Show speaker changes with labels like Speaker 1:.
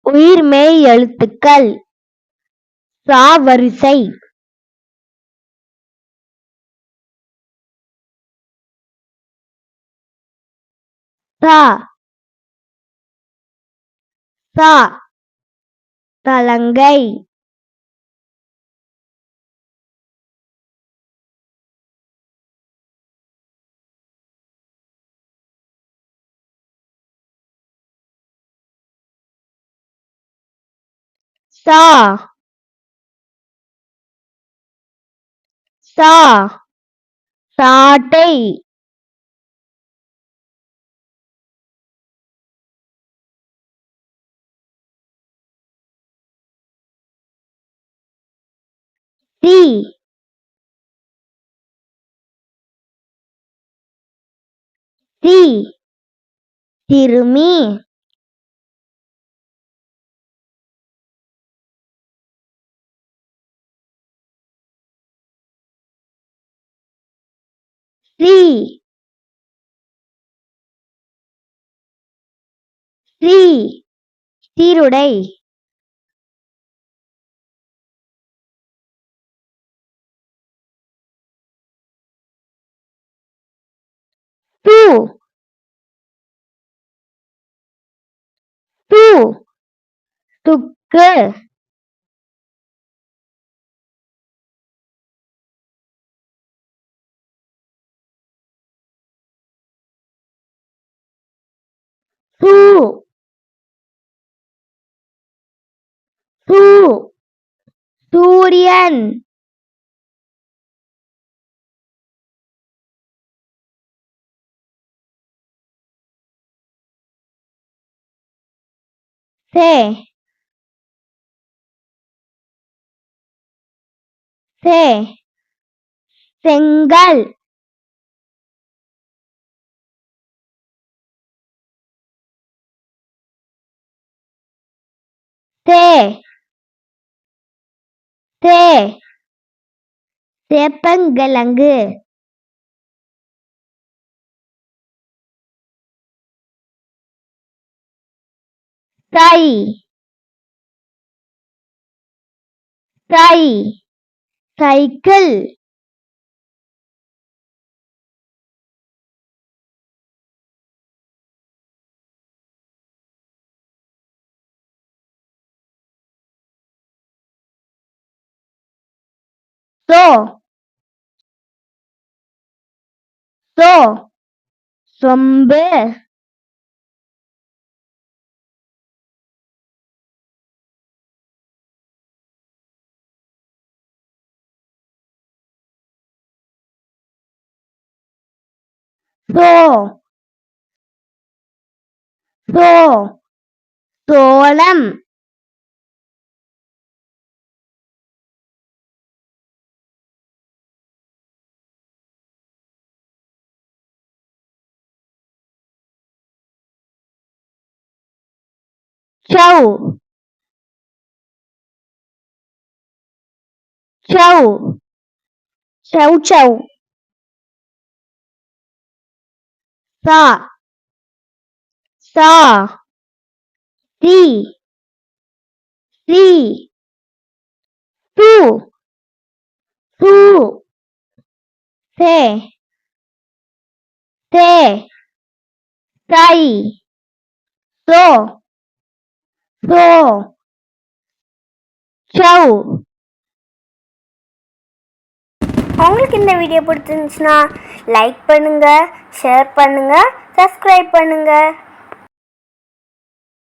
Speaker 1: உயிர்மெய் எழுத்துக்கள் சா வரிசை. சா சா தலங்கை. சா சா சாட்டை. சி சி சிறுமி. சி சி சீருடை. சு சு துக்கு. சு சு சூரியன். சே சே செங்கல். சே சே சேப்பங்கிழங்கு. சை சை சைக்கிள். சோ சோ சொம்பு. சோ சோ சோளம். சௌ சௌ சௌ சா சா சி சி சு சு சே சே சை சோ சோ சௌ.
Speaker 2: உங்களுக்கு இந்த வீடியோ பிடிச்சிருந்துச்சுன்னா லைக் பண்ணுங்க, ஷேர் பண்ணுங்க, சப்ஸ்கிரைப் பண்ணுங்க.